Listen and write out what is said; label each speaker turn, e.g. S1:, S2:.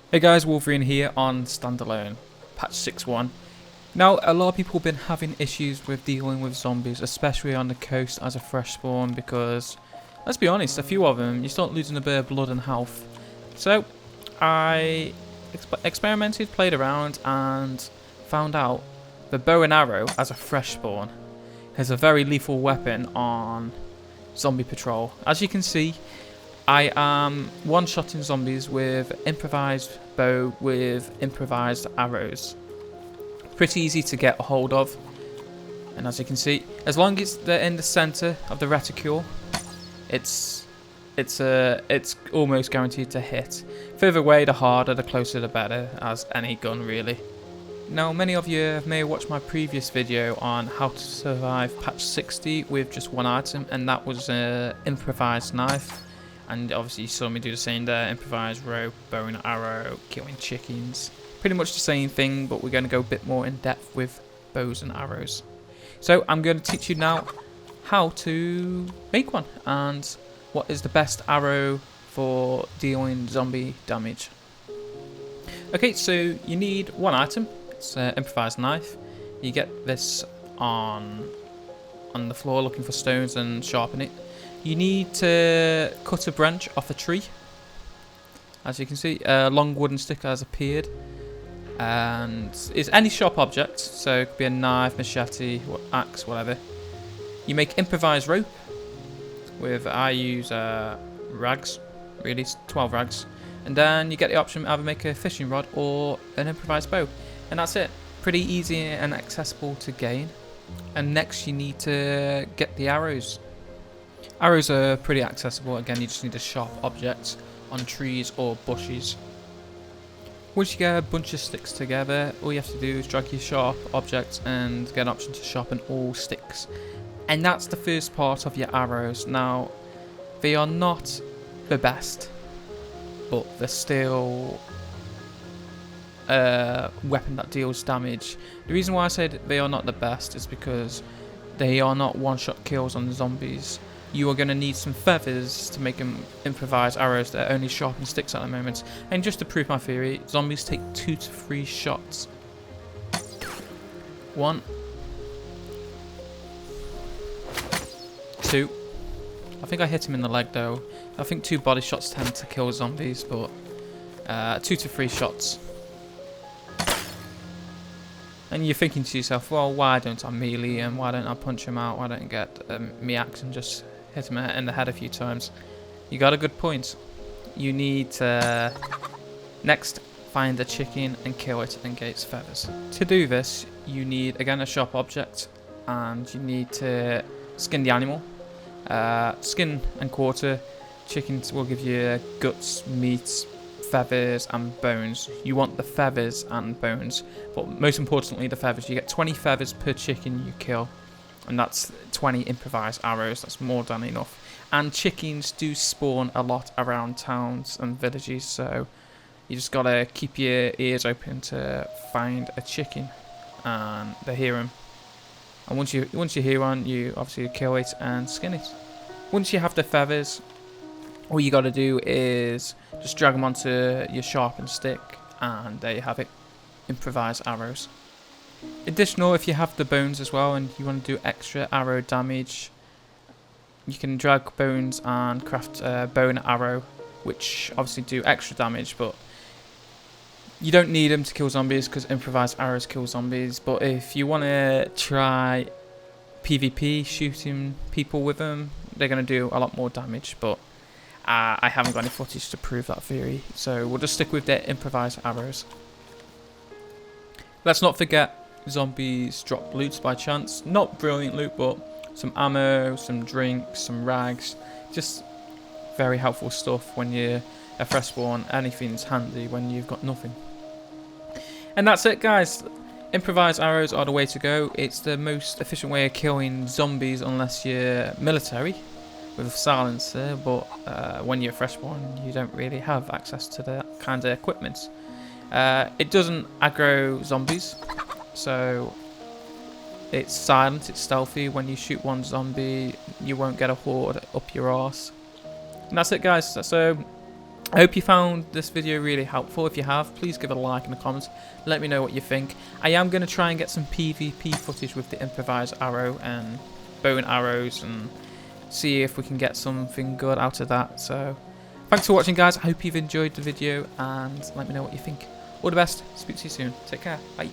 S1: Hey guys, Wolverine here on standalone, patch 6.1. Now, a lot of people have been having issues with dealing with zombies, especially on the coast as a fresh spawn, because, let's be honest, a few of them, you start losing a bit of blood and health. So, I experimented, played around, and found out the bow and arrow as a fresh spawn is a very lethal weapon on zombie patrol. As you can see, I am one-shotting zombies with improvised bow with improvised arrows. Pretty easy to get a hold of. And as you can see, as long as they're in the center of the reticule, it's almost guaranteed to hit. Further away, the harder, the closer, the better, as any gun really. Now, many of you may have watched my previous video on how to survive patch 60 with just one item, and that was an improvised knife. And obviously you saw me do the same there, improvised rope, bow and arrow, killing chickens. Pretty much the same thing, but we're going to go a bit more in depth with bows and arrows. So I'm going to teach you now how to make one and what is the best arrow for dealing zombie damage. Okay, so you need one item. It's an improvised knife. You get this on the floor looking for stones and sharpen it. You need to cut a branch off a tree. As you can see, a long wooden stick has appeared. And it's any sharp object, so it could be a knife, machete, axe, whatever. You make improvised rope I use rags, really, 12 rags. And then you get the option to either make a fishing rod or an improvised bow. And that's it. Pretty easy and accessible to gain. And next you need to get the arrows. Arrows are pretty accessible. Again, you just need a sharp object on trees or bushes. Once you get a bunch of sticks together, all you have to do is drag your sharp object and get an option to sharpen all sticks. And that's the first part of your arrows. Now, they are not the best, but they're still a weapon that deals damage. The reason why I said they are not the best is because they are not one-shot kills on the zombies. You are going to need some feathers to make them improvised arrows that are only sharpen sticks at the moment. And just to prove my theory, zombies take 2 to 3 shots. 1, 2. I think I hit him in the leg though. I think 2 body shots tend to kill zombies, but 2 to 3 shots. And you're thinking to yourself, well, why don't I melee him? Why don't I punch him out? Why don't I get me axe and just hit him in the head a few times? You got a good point. You need to next find the chicken and kill it and get its feathers. To do this, you need, again, a sharp object, and you need to skin the animal. Skin and quarter. Chickens will give you guts, meat, feathers and bones. You want the feathers and bones, but most importantly the feathers. You get 20 feathers per chicken you kill, and that's 20 improvised arrows. That's more than enough. And chickens do spawn a lot around towns and villages, so you just gotta keep your ears open to find a chicken and they hear them. And once you hear one, you obviously kill it and skin it. Once you have the feathers, all you got to do is just drag them onto your sharpened stick, and there you have it, improvised arrows. Additional, if you have the bones as well and you want to do extra arrow damage, you can drag bones and craft a bow and arrow, which obviously do extra damage, but you don't need them to kill zombies because improvised arrows kill zombies. But if you want to try PvP, shooting people with them, they're going to do a lot more damage, but I haven't got any footage to prove that theory, so we'll just stick with the improvised arrows. Let's not forget, zombies drop loot by chance. Not brilliant loot, but some ammo, some drinks, some rags. Just very helpful stuff when you're a fresh spawn. Anything's handy when you've got nothing. And that's it, guys. Improvised arrows are the way to go. It's the most efficient way of killing zombies unless you're military with a silencer, but when you're a fresh spawn, you don't really have access to that kind of equipment. It doesn't aggro zombies, so it's silent, it's stealthy. When you shoot one zombie, you won't get a horde up your arse. And that's it, guys. So I hope you found this video really helpful. If you have, please give it a like in the comments. Let me know what you think. I am going to try and get some PvP footage with the improvised arrow and bow and arrows and see if we can get something good out of that. So thanks for watching, guys. I hope you've enjoyed the video and let me know what you think. All the best. Speak to you soon. Take care. Bye.